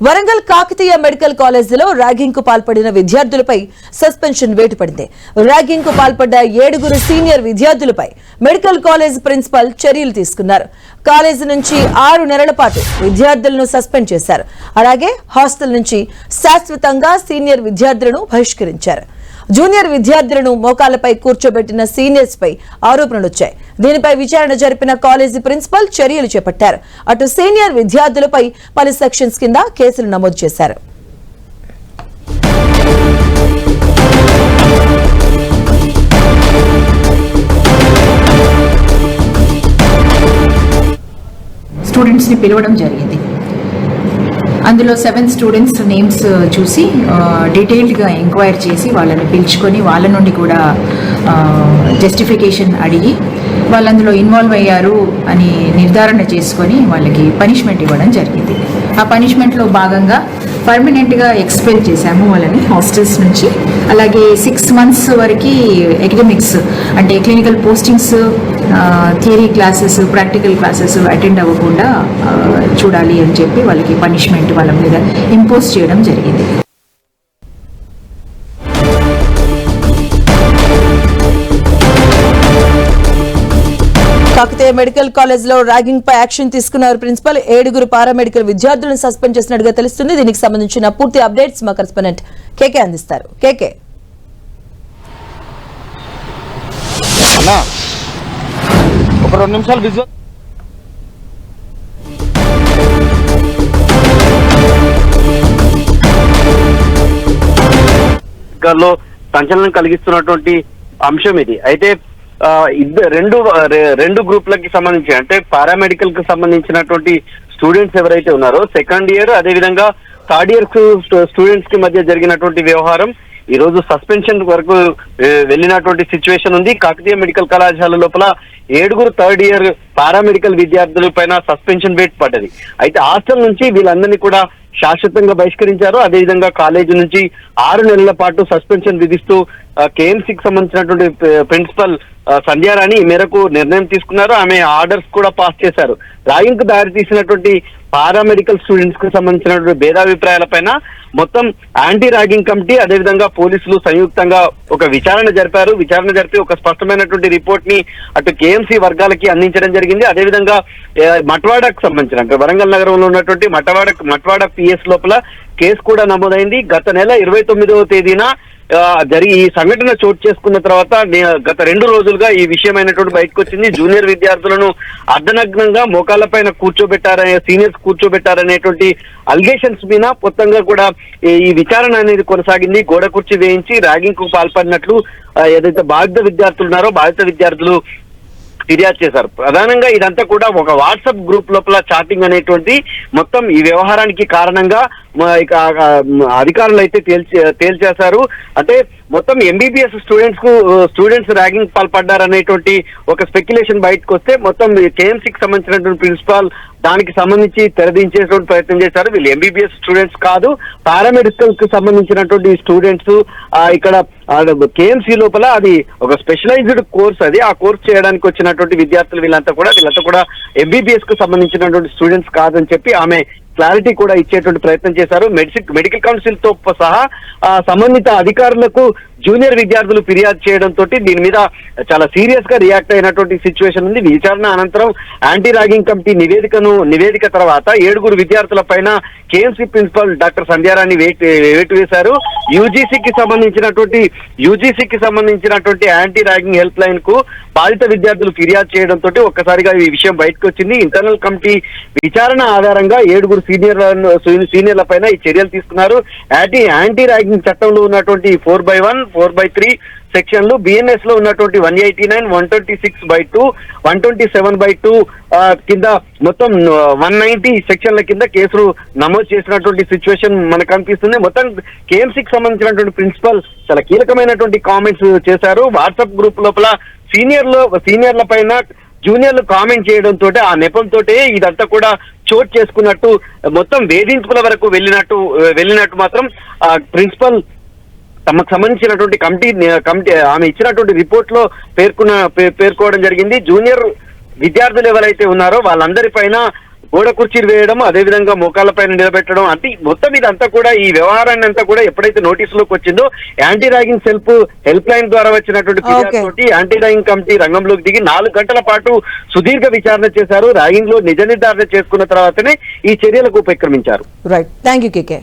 Warangal Kakatiya medical కాలేజీలో ragging కు పాల్పడిన విద్యార్థులపై సస్పెన్షన్ వేటు పడింది. ర్యాగింగ్ కు పాల్పడ్డ 7 సీనియర్ విద్యార్థులపై మెడికల్ కాలేజ్ ప్రిన్సిపల్ చర్యలు తీసుకున్నారు. కాలేజీ నుంచి 6 నెలల పాటు విద్యార్థులను సస్పెండ్ చేశారు. అలాగే హాస్టల్ నుంచి శాశ్వతంగా సీనియర్ విద్యార్థులను బహిష్కరించారు. జూనియర్ విద్యార్థులను మోకాళ్లపై కూర్చోబెట్టిన సీనియర్స్ పై ఆరోపణలొచ్చాయి. దీనిపై విచారణ జరిపిన కాలేజీ ప్రిన్సిపల్ చర్యలు చేపట్టారు. అటు సీనియర్ విద్యార్థులపై పలు సెక్షన్స్ కింద కేసులు నమోదు చేశారు. స్టూడెంట్స్ ని పిలవడం జరిగింది. అందులో 7 స్టూడెంట్స్ నేమ్స్ చూసి డీటెయిల్డ్గా ఎంక్వైరీ చేసి వాళ్ళని పిలుచుకొని వాళ్ళ నుండి కూడా జస్టిఫికేషన్ అడిగి వాళ్ళు అందులో ఇన్వాల్వ్ అయ్యారు అని నిర్ధారణ చేసుకొని వాళ్ళకి పనిష్మెంట్ ఇవ్వడం జరిగింది. ఆ పనిష్మెంట్లో భాగంగా పర్మనెంట్గా ఎక్స్పెల్ చేశాము వాళ్ళని హాస్టల్స్ నుంచి. అలాగే 6 months వరకు అకాడమిక్స్ అంటే clinical postings, theory classes, practical classes attend అవ్వకుండా చూడాలి అని చెప్పి వాళ్ళకి పనిష్మెంట్ వాళ్ళ మీద ఇంపోజ్ చేయడం జరిగింది. కాకతీయ మెడికల్ కాలేజ్ లో ర్యాగింగ్ పై యాక్షన్ తీసుకున్నారు ప్రిన్సిపల్. 7 పారామెడికల్ విద్యార్థులను సస్పెండ్ చేసినట్టుగా తెలుస్తుంది. దీనికి సంబంధించిన పూర్తి అప్డేట్స్ మా కరెస్పాండెంట్ కేకే అందిస్తారు. కేకే, ఒక 2 నిమిషాలు బిజీ. సంచలనం కలిగిస్తున్నటువంటి అంశం ఇది. అయితే రెండు గ్రూప్లకి సంబంధించి అంటే పారామెడికల్ కి సంబంధించినటువంటి స్టూడెంట్స్ ఎవరైతే ఉన్నారో సెకండ్ ఇయర్ అదేవిధంగా థర్డ్ ఇయర్ స్టూడెంట్స్ కి మధ్య జరిగినటువంటి వ్యవహారం ఈ రోజు సస్పెన్షన్ వరకు వెళ్ళినటువంటి సిచ్యువేషన్ ఉంది. కాకతీయ మెడికల్ కళాశాల లోపల 7 థర్డ్ ఇయర్ పారామెడికల్ విద్యార్థుల పైన సస్పెన్షన్ వేటు పడ్డది. అయితే హాస్టల్ నుంచి వీళ్ళందరినీ కూడా శాశ్వతంగా బహిష్కరించారు. అదేవిధంగా కాలేజీ నుంచి 6 నెలల పాటు సస్పెన్షన్ విధిస్తూ కేఎంసీకి సంబంధించినటువంటి ప్రిన్సిపల్ సంధ్యారాణి ఈ మేరకు నిర్ణయం తీసుకున్నారు. ఆమె ఆర్డర్స్ కూడా పాస్ చేశారు. ర్యాగింగ్ కు దారి తీసినటువంటి పారామెడికల్ స్టూడెంట్స్ కు సంబంధించినటువంటి భేదాభిప్రాయాలపైన మొత్తం యాంటీ ర్యాగింగ్ కమిటీ అదేవిధంగా పోలీసులు సంయుక్తంగా ఒక విచారణ జరిపి ఒక స్పష్టమైనటువంటి రిపోర్ట్ ని అటు కేఎంసీ వర్గాలకి అందించడం జరిగింది. అదేవిధంగా మట్వాడకు సంబంధించిన వరంగల్ నగరంలో ఉన్నటువంటి మట్వాడ పిఎస్ లోపల కేసు కూడా నమోదైంది. గత నెల 29వ తేదీన ఈ సంఘటన చోటు చేసుకున్న తర్వాత గత 2 రోజులుగా ఈ విషయమైనటువంటి బయటకు వచ్చింది. జూనియర్ విద్యార్థులను అర్ధనగ్నంగా మోకాళ్ల పైన సీనియర్స్ కూర్చోబెట్టారనేటువంటి అలిగేషన్స్ మీద మొత్తంగా కూడా ఈ విచారణ అనేది కొనసాగింది. గోడ కుర్చీ వేయించి ర్యాగింగ్ కు పాల్పడినట్లు ఏదైతే బాధిత విద్యార్థులు ఉన్నారో బాధిత విద్యార్థులు ఫిర్యాదు చేశారు. ప్రధానంగా ఇదంతా కూడా ఒక వాట్సాప్ గ్రూప్ లోపల చాటింగ్ అనేటువంటి మొత్తం ఈ వ్యవహారానికి కారణంగా అధికారులు అయితే తేల్చేశారు. అంటే మొత్తం ఎంబీబీఎస్ స్టూడెంట్స్ ర్యాగింగ్ పాల్పడ్డారనేటువంటి ఒక స్పెక్యులేషన్ బయటకు వస్తే మొత్తం కేఎంసీకి సంబంధించినటువంటి ప్రిన్సిపాల్ దానికి సంబంధించి తెరదించేటువంటి ప్రయత్నం చేశారు. వీళ్ళు ఎంబీబీఎస్ స్టూడెంట్స్ కాదు, పారామెడికల్ కు సంబంధించినటువంటి స్టూడెంట్స్. ఇక్కడ కేఎంసీ లోపల అది ఒక స్పెషలైజ్డ్ కోర్స్, అది ఆ కోర్స్ చేయడానికి వచ్చినటువంటి విద్యార్థులు వీళ్ళంతా కూడా ఎంబీబీఎస్ కు సంబంధించినటువంటి స్టూడెంట్స్ కాదని చెప్పి ఆమె క్లారిటీ కూడా ఇచ్చేటువంటి ప్రయత్నం చేశారు. మెడికల్ కౌన్సిల్ తో సహా సంబంధిత అధికారులకు జూనియర్ విద్యార్థులు ఫిర్యాదు చేయడంతో దీని మీద చాలా సీరియస్ గా రియాక్ట్ అయినటువంటి సిచ్యువేషన్ ఉంది. విచారణ అనంతరం యాంటీ ర్యాగింగ్ కమిటీ నివేదిక తర్వాత 7 విద్యార్థుల పైన కేఎంసీ ప్రిన్సిపల్ డాక్టర్ సంధ్యారాణి వేటు వేశారు. యూజీసీకి సంబంధించినటువంటి యాంటీ ర్యాగింగ్ హెల్ప్ లైన్ కు బాధిత విద్యార్థులు ఫిర్యాదు చేయడంతో ఒక్కసారిగా ఈ విషయం బయటకు వచ్చింది. ఇంటర్నల్ కమిటీ విచారణ ఆధారంగా 7 సీనియర్ల పైన ఈ చర్యలు తీసుకున్నారు. యాంటీ ర్యాగింగ్ చట్టంలో ఉన్నటువంటి 4/1, 4/3 సెక్షన్లు, బిఎన్ఎస్ లో ఉన్నటువంటి 189, 126/2, 127/2 కింద మొత్తం 190 సెక్షన్ల కింద కేసులు నమోదు చేసినటువంటి సిచ్యువేషన్ మనకు కనిపిస్తుంది. మొత్తం కేఎంసీకి సంబంధించినటువంటి ప్రిన్సిపల్ చాలా కీలకమైనటువంటి కామెంట్స్ చేశారు. వాట్సాప్ గ్రూప్ లోపల సీనియర్ల పైన జూనియర్లు కామెంట్ చేయడంతో ఆ నెపంతో ఇదంతా కూడా చోటు చేసుకున్నట్టు మొత్తం వేధింపుల వరకు వెళ్ళినట్టు మాత్రం ప్రిన్సిపల్ తమకు సంబంధించినటువంటి కమిటీ ఆమె ఇచ్చినటువంటి రిపోర్ట్ లో పేర్కోవడం జరిగింది. జూనియర్ విద్యార్థులు ఎవరైతే ఉన్నారో వాళ్ళందరిపైన గోడ కుర్చీలు వేయడం, అదే విధంగా మోకాళ్ళ పైన నిలబెట్టడం, అంటే మొత్తం ఇదంతా కూడా ఈ వ్యవహారాన్ని అంతా కూడా ఎప్పుడైతే నోటీసులోకి వచ్చిందో యాంటీ ర్యాగింగ్ హెల్ప్ లైన్ ద్వారా వచ్చినటువంటి ఫిర్యాదు తోటి యాంటీ ర్యాగింగ్ కమిటీ రంగంలోకి దిగి 4 గంటల పాటు సుదీర్ఘ విచారణ చేశారు. ర్యాగింగ్ లో నిజ నిర్ధారణ చేసుకున్న తర్వాతనే ఈ చర్యలకు ఉపక్రమించారు. Right, thank you KK.